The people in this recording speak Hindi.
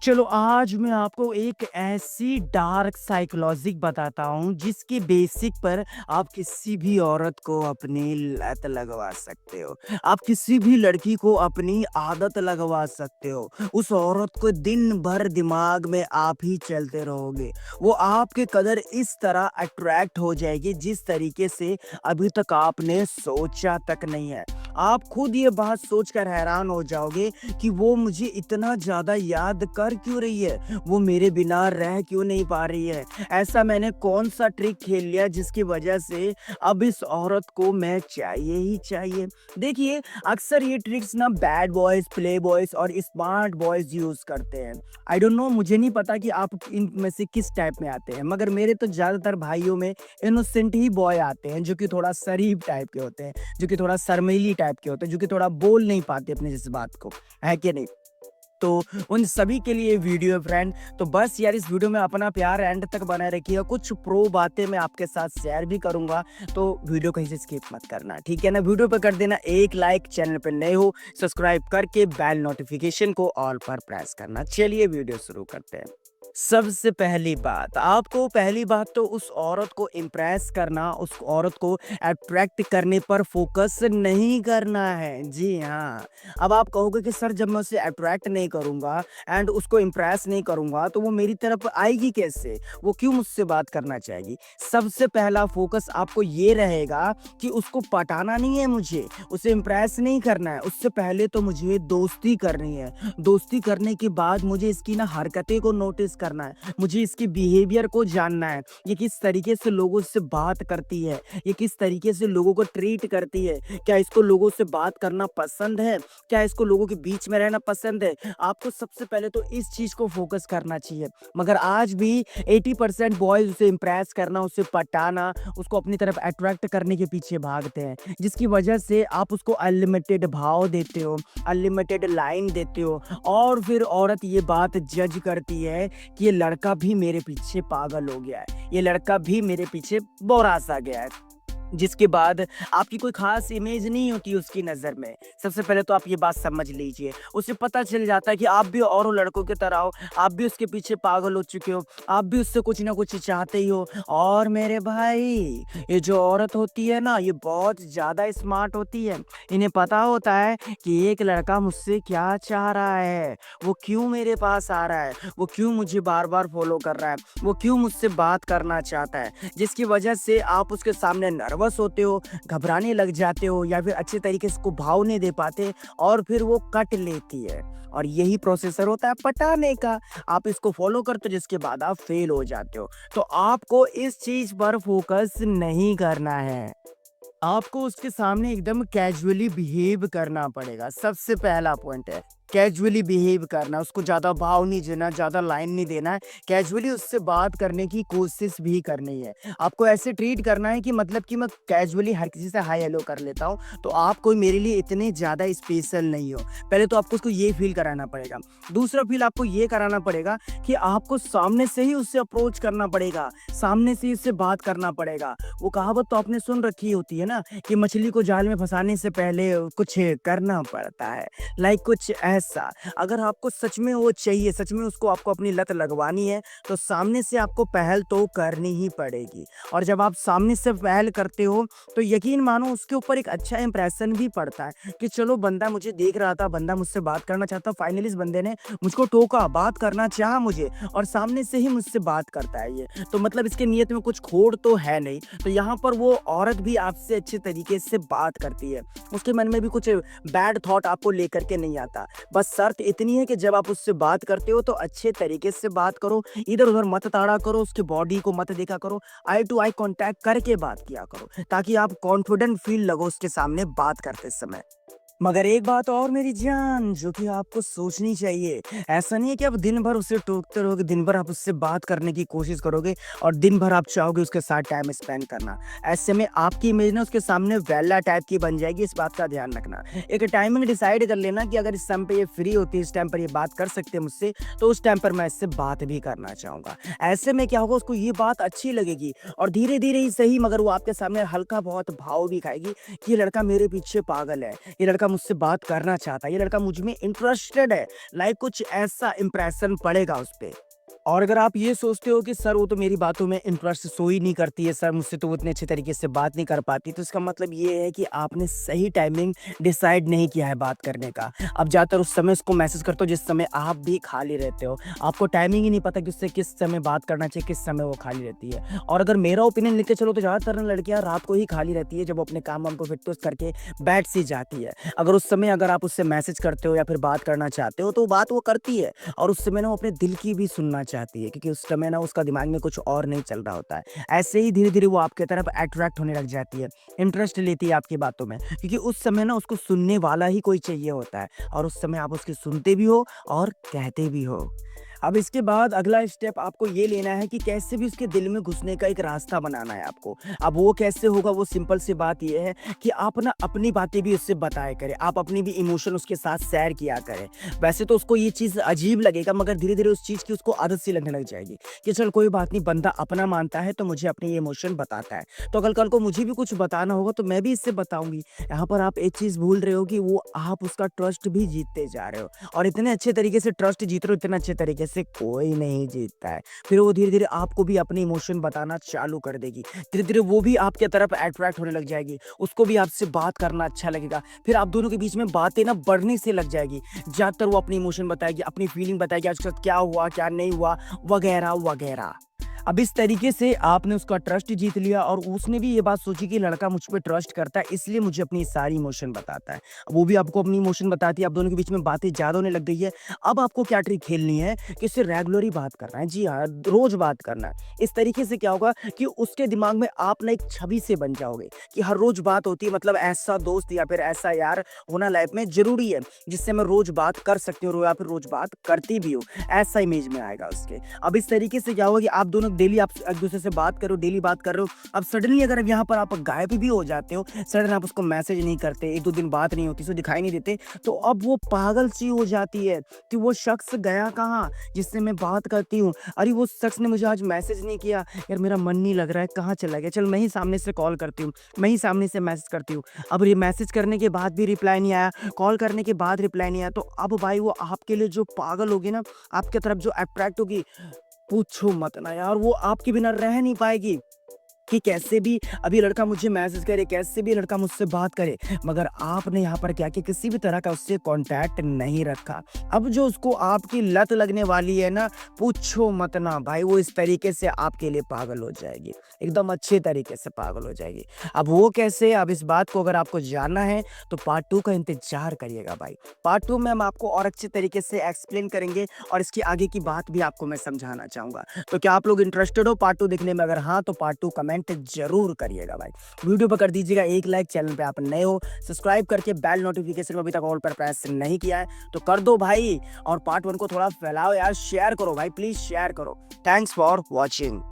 चलो आज मैं आपको एक ऐसी डार्क साइकोलॉजी बताता हूँ जिसके बेसिक पर आप किसी भी औरत को अपनी लत लगवा सकते हो। आप किसी भी लड़की को अपनी आदत लगवा सकते हो। उस औरत को दिन भर दिमाग में आप ही चलते रहोगे। वो आपके कदर इस तरह अट्रैक्ट हो जाएगी जिस तरीके से अभी तक आपने सोचा तक नहीं है। आप खुद ये बात सोचकर हैरान हो जाओगे कि वो मुझे इतना ज़्यादा याद कर क्यों रही है? वो मेरे बिना रह क्यों नहीं पा रही है? ऐसा मैंने कौन-सा ट्रिक खेल लिया जिसकी वजह से अब इस औरत को मैं चाहिए ही चाहिए? देखिए, अक्सर ये ट्रिक्स ना बैड बॉयज़, प्ले बॉयज़ और स्मार्ट बॉयज़ यूज़ करते हैं। आई डोंट नो, मुझे नहीं पता कि आप इनमें से किस टाइप में आते हैं, मगर मेरे तो ज़्यादातर भाइयों में इनोसेंट ही बॉय आते हैं, जो कि थोड़ा शरीफ टाइप के होते हैं, जो कि थोड़ा शर्मीली टाइप के होते हैं, जो कि थोड़ा बोल नहीं पाते अपने जज़्बात को, है कि नहीं? तो उन सभी के लिए वीडियो है फ्रेंड। तो बस यार इस वीडियो में अपना प्यार एंड तक बनाए रखिएगा। कुछ प्रो बातें मैं आपके साथ शेयर भी करूँगा, तो वीडियो कहीं से स्किप मत करना, ठीक है ना? वीडियो पे कर देना एक लाइक, चैनल पे नए हो सब्सक्राइब करके बेल नोटिफिकेशन को ऑल पर प्रेस करना। चलिए वीडियो शुरू करते हैं। सबसे पहली बात, आपको पहली बात तो उस औरत को इम्प्रेस करना, उस औरत को अट्रैक्ट करने पर फ़ोकस नहीं करना है। जी हाँ, अब आप कहोगे कि सर जब मैं उसे अट्रैक्ट नहीं करूँगा एंड उसको इम्प्रेस नहीं करूँगा तो वो मेरी तरफ आएगी कैसे? वो क्यों मुझसे बात करना चाहेगी? सबसे पहला फ़ोकस आपको ये रहेगा कि उसको पटाना नहीं है मुझे, उसे इम्प्रेस नहीं करना है, उससे पहले तो मुझे दोस्ती करनी है। दोस्ती करने के बाद मुझे इसकी ना हरकतें को नोटिस करना है, मुझे इसके बिहेवियर को जानना है, ये किस तरीके से लोगों से बात करती है, ये किस तरीके से लोगों को ट्रीट करती है, क्या इसको लोगों से बात करना पसंद है, क्या इसको लोगों के बीच में रहना पसंद है। आपको सबसे पहले तो इस चीज़ को फोकस करना चाहिए, मगर आज भी 80% बॉयज़ उसे इम्प्रेस करना, उसे पटाना, उसको अपनी तरफ अट्रैक्ट करने के पीछे भागते हैं, जिसकी वजह से आप उसको अनलिमिटेड भाव देते हो, अनलिमिटेड लाइन देते हो और फिर औरत ये बात जज करती है कि ये लड़का भी मेरे पीछे पागल हो गया है, ये लड़का भी मेरे पीछे बोरासा गया है। जिसके बाद आपकी कोई ख़ास इमेज नहीं होती उसकी नज़र में। सबसे पहले तो आप ये बात समझ लीजिए। उसे पता चल जाता है कि आप भी औरों लड़कों की तरह हो, आप भी उसके पीछे पागल हो चुके हो, आप भी उससे कुछ न कुछ चाहते ही हो। और मेरे भाई, ये जो औरत होती है ना, ये बहुत ज़्यादा स्मार्ट होती है। इन्हें पता होता है कि एक लड़का मुझसे क्या चाह रहा है, वो क्यों मेरे पास आ रहा है, वो क्यों मुझे बार-बार फ़ॉलो कर रहा है, वो क्यों मुझसे बात करना चाहता है। जिसकी वजह से आप उसके सामने नर्वस होते हो, घबराने लग जाते हो या फिर अच्छे तरीके से उसको भाव नहीं दे पाते और फिर वो कट लेती है। और यही प्रोसेसर होता है पटाने का। आप इसको फॉलो करते हो जिसके बाद आप फेल हो जाते हो। तो आपको इस चीज़ पर फोकस नहीं करना है। आपको उसके सामने एकदम कैजुअली बिहेव करना पड़ेगा, सबसे पहला पॉइंट है। कैजुअली बिहेव करना, उसको ज़्यादा भाव नहीं देना, ज़्यादा लाइन नहीं देना है, कैजुअली उससे बात करने की कोशिश भी करनी है। आपको ऐसे ट्रीट करना है कि मतलब कि मैं कैजुअली हर किसी से हाय हेलो कर लेता हूँ, तो आप कोई मेरे लिए इतने ज़्यादा स्पेशल नहीं हो। पहले तो आपको उसको ये फ़ील कराना पड़ेगा। दूसरा फ़ील आपको ये कराना पड़ेगा कि आपको सामने से ही उससे अप्रोच करना पड़ेगा, सामने से ही उससे बात करना पड़ेगा। वो कहावत तो आपने सुन रखी होती है ना कि मछली को जाल में फँसाने से पहले कुछ करना पड़ता है। लाइक कुछ ऐसा। अगर आपको सच में वो चाहिए, सच में उसको आपको अपनी लत लगवानी है, तो सामने से आपको पहल तो करनी ही पड़ेगी। और जब आप सामने से पहल करते हो, तो यकीन मानो उसके ऊपर एक अच्छा इंप्रेशन भी पड़ता है कि चलो बंदा मुझे देख रहा था, बंदा मुझसे बात करना चाहता, फाइनली इस बंदे ने मुझको टोका, बात करना चाहा मुझे और सामने से ही मुझसे बात करता है ये। तो मतलब इसके नियत में कुछ खोट तो है नहीं। तो यहाँ पर वो औरत भी आपसे अच्छे तरीके से बात करती है। उसके मन में भी कुछ बैड थॉट आपको लेकर के नहीं आता। बस शर्त इतनी है कि जब आप उससे बात करते हो तो अच्छे तरीके से बात करो, इधर-उधर मत ताड़ा करो, उसकी बॉडी को मत देखा करो, आई टू आई कॉन्टैक्ट करके बात किया करो, ताकि आप कॉन्फिडेंट फ़ील लगो उसके सामने बात करते समय। मगर एक बात और मेरी जान जो कि आपको सोचनी चाहिए, ऐसा नहीं है कि आप दिन भर उसे टोकते रहोगे, दिन भर आप उससे बात करने की कोशिश करोगे और दिन भर आप चाहोगे उसके साथ टाइम स्पेंड करना। ऐसे में आपकी इमेज ना उसके सामने वेला टाइप की बन जाएगी, इस बात का ध्यान रखना। एक टाइमिंग डिसाइड कर लेना कि अगर इस टाइम पे ये फ्री होती है, इस टाइम पर ये बात कर सकते हैं मुझसे, तो उस टाइम पर मैं इससे बात भी करना चाहूँगा। ऐसे में क्या होगा, उसको ये बात अच्छी लगेगी और धीरे-धीरे ही सही मगर वो आपके सामने हल्का बहुत भाव भी खाएगी कि ये लड़का मेरे पीछे पागल है, ये लड़का लड़का मुझसे बात करना चाहता है, ये लड़का मुझ में इंटरेस्टेड है, लाइक कुछ ऐसा इंप्रेशन पड़ेगा उस पे। और अगर आप ये सोचते हो कि सर वो तो मेरी बातों में इंटरेस्ट शो ही नहीं करती है, सर मुझसे तो वो इतने अच्छे तरीके से बात नहीं कर पाती, तो इसका मतलब ये है कि आपने सही टाइमिंग डिसाइड नहीं किया है बात करने का। आप ज़्यादातर उस समय उसको मैसेज करते हो जिस समय आप भी खाली रहते हो। आपको टाइमिंग ही नहीं पता कि उससे किस समय बात करना चाहिए, किस समय वो खाली रहती है। और अगर मेरा ओपिनियन लेके चलो तो ज़्यादातर ना लड़कियाँ रात को ही खाली रहती है, जब वो अपने काम-वाम को फिट-तुस्त करके बैठ सी जाती है। अगर उस समय अगर आप उससे मैसेज करते हो या फिर बात करना चाहते हो, तो बात वो करती है। और उस समय ना वो अपने दिल की भी सुनना चाहती है, क्योंकि उस समय ना उसका दिमाग में कुछ और नहीं चल रहा होता है। ऐसे ही धीरे-धीरे वो आपके तरफ अट्रैक्ट होने लग जाती है, इंटरेस्ट लेती है आपकी बातों में, क्योंकि उस समय ना उसको सुनने वाला ही कोई चाहिए होता है, और उस समय आप उसकी सुनते भी हो और कहते भी हो। अब इसके बाद अगला स्टेप आपको ये लेना है कि कैसे भी उसके दिल में घुसने का एक रास्ता बनाना है आपको। अब वो कैसे होगा, वो सिंपल सी बात ये है कि आप ना अपनी बातें भी उससे बताया करें, आप अपनी भी इमोशन उसके साथ शेयर किया करें। वैसे तो उसको ये चीज़ अजीब लगेगा, मगर धीरे-धीरे उस चीज़ की उसको आदत सी लगने लग जाएगी कि चल कोई बात नहीं, बंदा अपना मानता है तो मुझे अपने ये इमोशन बताता है। तो अगर कल को मुझे भी कुछ बताना होगा तो मैं भी इससे बताऊँगी। यहाँ पर आप एक चीज़ भूल रहे हो कि वो आप उसका ट्रस्ट भी जीतते जा रहे हो, और इतने अच्छे तरीके से ट्रस्ट जीत रहे हो, इतने अच्छे तरीके से कोई नहीं जीतता है। फिर वो धीरे-धीरे आपको भी अपने इमोशन बताना चालू कर देगी। धीरे-धीरे वो भी आपके तरफ अट्रैक्ट होने लग जाएगी। उसको भी आपसे बात करना अच्छा लगेगा। फिर आप दोनों के बीच में बातें ना बढ़ने से लग जाएगी। ज़्यादातर वो अपनी इमोशन बताएगी, अपनी फीलिंग बताएगी, आज उसके साथ क्या हुआ, क्या नहीं हुआ, वगैरह-वगैरह। अब इस तरीके से आपने उसका ट्रस्ट जीत लिया, और उसने भी ये बात सोची कि लड़का मुझ पे ट्रस्ट करता है, इसलिए मुझे अपनी सारी इमोशन बताता है। वो भी आपको अपनी इमोशन बताती है, अब दोनों के बीच में बातें ज़्यादा होने लग गई है। अब आपको क्या ट्रिक खेलनी है कि उससे रेगुलर ही बात करना है। जी हाँ, रोज़ बात करना है। इस तरीके से क्या होगा कि उसके दिमाग में आप ना एक छवि से बन जाओगे कि हर रोज़ बात होती है, मतलब ऐसा दोस्त या फिर ऐसा यार होना लाइफ में ज़रूरी है, जिससे मैं रोज़ बात कर सकती हूँ या फिर रोज़ बात करती भी हूँ। ऐसा इमेज में आएगा उसके। अब इस तरीके से क्या होगा कि आप दोनों डेली आप एक-दूसरे से बात कर रहे हो, डेली बात कर रहे हो। अब सडनली अगर अब यहाँ पर आप गायब भी हो जाते हो, सडन आप उसको मैसेज नहीं करते, 1-2 दिन बात नहीं होती, उसे दिखाई नहीं देते, तो अब वो पागल सी हो जाती है कि वो शख्स गया कहाँ जिससे मैं बात करती हूँ? अरे वो शख्स ने मुझे आज मैसेज नहीं किया, यार मेरा मन नहीं लग रहा है, कहाँ चला गया? चल मैं ही सामने से कॉल करती हूँ, मैं ही सामने से मैसेज करती हूँ। अब ये मैसेज करने के बाद भी रिप्लाई नहीं आया, कॉल करने के बाद रिप्लाई नहीं आया, तो अब भाई वो आपके लिए जो पागल होगी ना, आपकी तरफ जो अट्रैक्ट होगी, पूछो मत ना यार, वो आपके बिना रह नहीं पाएगी। कि कैसे भी अभी लड़का मुझे मैसेज करे, कैसे भी लड़का मुझसे बात करे, मगर आपने यहाँ पर क्या किया, किसी भी तरह का उससे कॉन्टैक्ट नहीं रखा। अब जो उसको आपकी लत लगने वाली है ना, पूछो मत ना भाई, वो इस तरीके से आपके लिए पागल हो जाएगी, एकदम अच्छे तरीके से पागल हो जाएगी। अब वो कैसे, अब इस बात को अगर आपको जानना है तो पार्ट 2 का इंतज़ार करिएगा भाई। पार्ट 2 में हम आपको और अच्छे तरीके से एक्सप्लेन करेंगे, और इसकी आगे की बात भी आपको मैं समझाना चाहूँगा। तो क्या आप लोग इंटरेस्टेड हो पार्ट 2 देखने में? अगर हाँ, तो पार्ट 2 कमेंट ज़रूर करिएगा भाई। वीडियो पे कर दीजिएगा एक लाइक, चैनल पे आप नए हो, सब्सक्राइब करके बेल नोटिफ़िकेशन में अभी तक ऑल पर प्रेस नहीं किया है, तो कर दो भाई, और पार्ट 1 को थोड़ा फैलाओ यार, शेयर करो भाई, प्लीज़ शेयर करो। Thanks for watching.